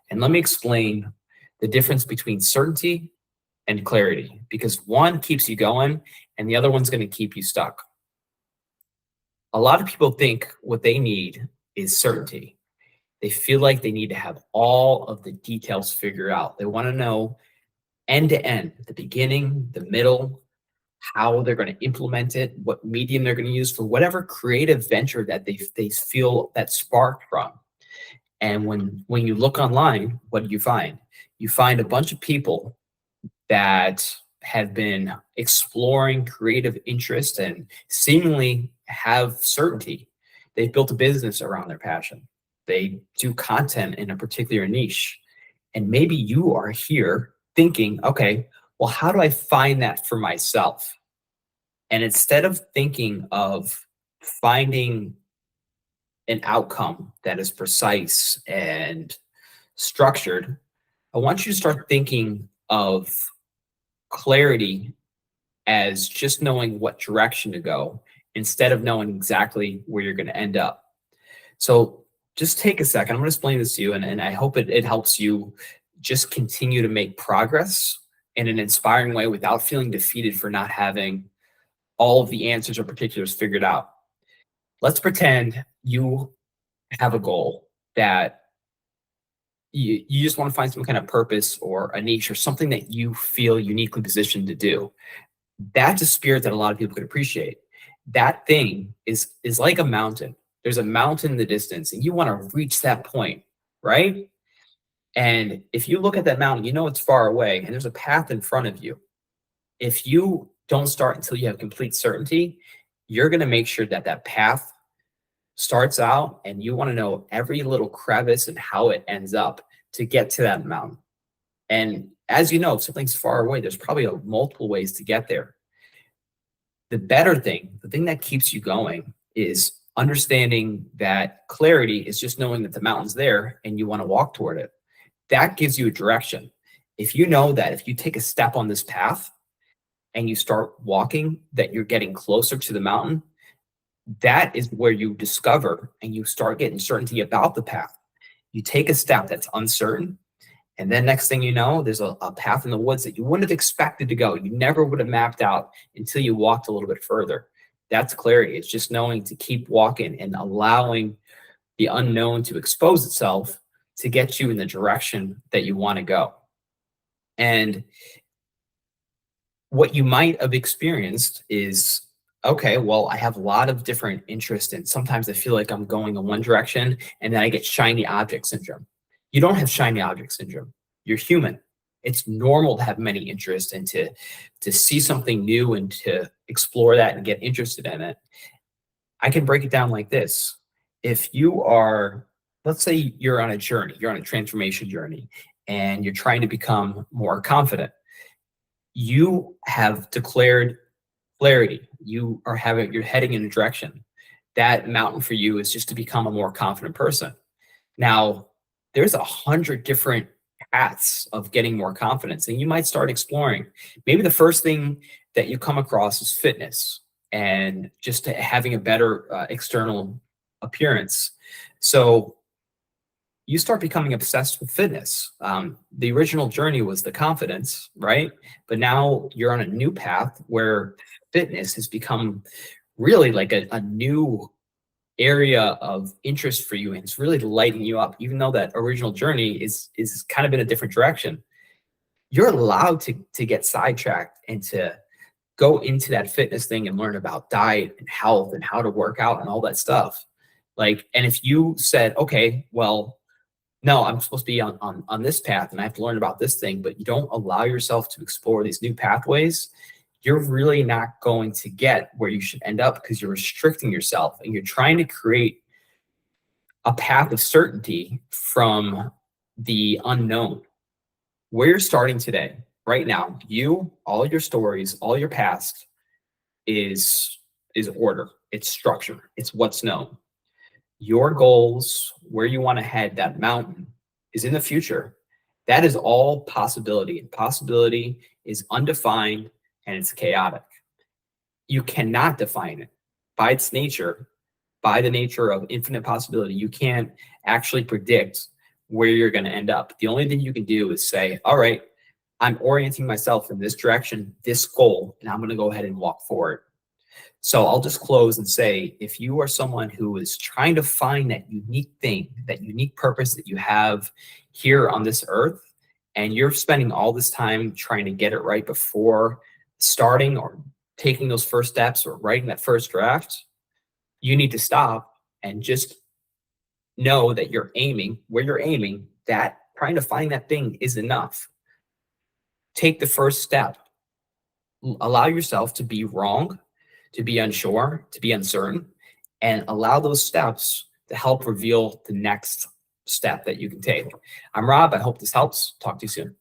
And let me explain the difference between certainty and clarity, because one keeps you going and the other one's going to keep you stuck. A lot of people think what they need is certainty. They feel like they need to have all of the details figured out. They want to know end to end, the beginning, the middle, how they're going to implement it, what medium they're going to use for whatever creative venture that they feel that spark from. And when you look online, what do you find? You find a bunch of people that have been exploring creative interest and seemingly have certainty. They've built a business around their passion. They do content in a particular niche. And maybe you are here thinking, okay, well, how do I find that for myself? And instead of thinking of finding an outcome that is precise and structured, I want you to start thinking of clarity as just knowing what direction to go instead of knowing exactly where you're going to end up. So just take a second. I'm going to explain this to you, and I hope it helps you just continue to make progress in an inspiring way without feeling defeated for not having all of the answers or particulars figured out. Let's pretend you have a goal that you just want to find some kind of purpose or a niche or something that you feel uniquely positioned to do. That's a spirit that a lot of people could appreciate. That thing is like a mountain. There's a mountain in the distance and you want to reach that point, right? And if you look at that mountain, you know it's far away and there's a path in front of you. If you don't start until you have complete certainty, you're going to make sure that that path starts out and you want to know every little crevice and how it ends up to get to that mountain. And as you know, if something's far away, there's probably multiple ways to get there. The better thing, the thing that keeps you going, is understanding that clarity is just knowing that the mountain's there and you want to walk toward it. That gives you a direction. If you know that if you take a step on this path and you start walking, that you're getting closer to the mountain, that is where you discover and you start getting certainty about the path. You take a step that's uncertain, and then next thing you know, there's a path in the woods that you wouldn't have expected to go. You never would have mapped out until you walked a little bit further. That's clarity. It's just knowing to keep walking and allowing the unknown to expose itself to get you in the direction that you want to go. And what you might have experienced is, okay, well, I have a lot of different interests, and sometimes I feel like I'm going in one direction and then I get shiny object syndrome. You don't have shiny object syndrome. You're human. It's normal to have many interests and to see something new and to explore that and get interested in it. I can break it down like this. If you are, let's say you're on a journey, you're on a transformation journey, and you're trying to become more confident, you have declared clarity. You're heading in a direction. That mountain for you is just to become a more confident person. Now, there's 100 different paths of getting more confidence, and you might start exploring. Maybe the first thing that you come across is fitness and just having a better external appearance. So you start becoming obsessed with fitness. The original journey was the confidence, right? But now you're on a new path where fitness has become really like a new area of interest for you, and it's really lighting you up. Even though that original journey is kind of in a different direction, you're allowed to get sidetracked and to go into that fitness thing and learn about diet and health and how to work out and all that stuff. Like, and if you said, okay, well, no, I'm supposed to be on this path and I have to learn about this thing, but you don't allow yourself to explore these new pathways, you're really not going to get where you should end up, because you're restricting yourself and you're trying to create a path of certainty from the unknown. Where you're starting today, right now, all your stories, all your past is order, it's structure, it's what's known. Your goals, where you want to head, that mountain is in the future. That is all possibility, and possibility is undefined and it's chaotic. You cannot define it by its nature, by the nature of infinite possibility. You can't actually predict where you're going to end up. The only thing you can do is say, all right, I'm orienting myself in this direction, this goal, and I'm going to go ahead and walk forward. So I'll just close and say, if you are someone who is trying to find that unique thing, that unique purpose that you have here on this earth, and you're spending all this time trying to get it right before starting or taking those first steps or writing that first draft, you need to stop and just know that you're aiming where you're aiming, that trying to find that thing is enough. Take the first step. Allow yourself to be wrong, to be unsure, to be uncertain, and allow those steps to help reveal the next step that you can take. I'm Rob. I hope this helps. Talk to you soon.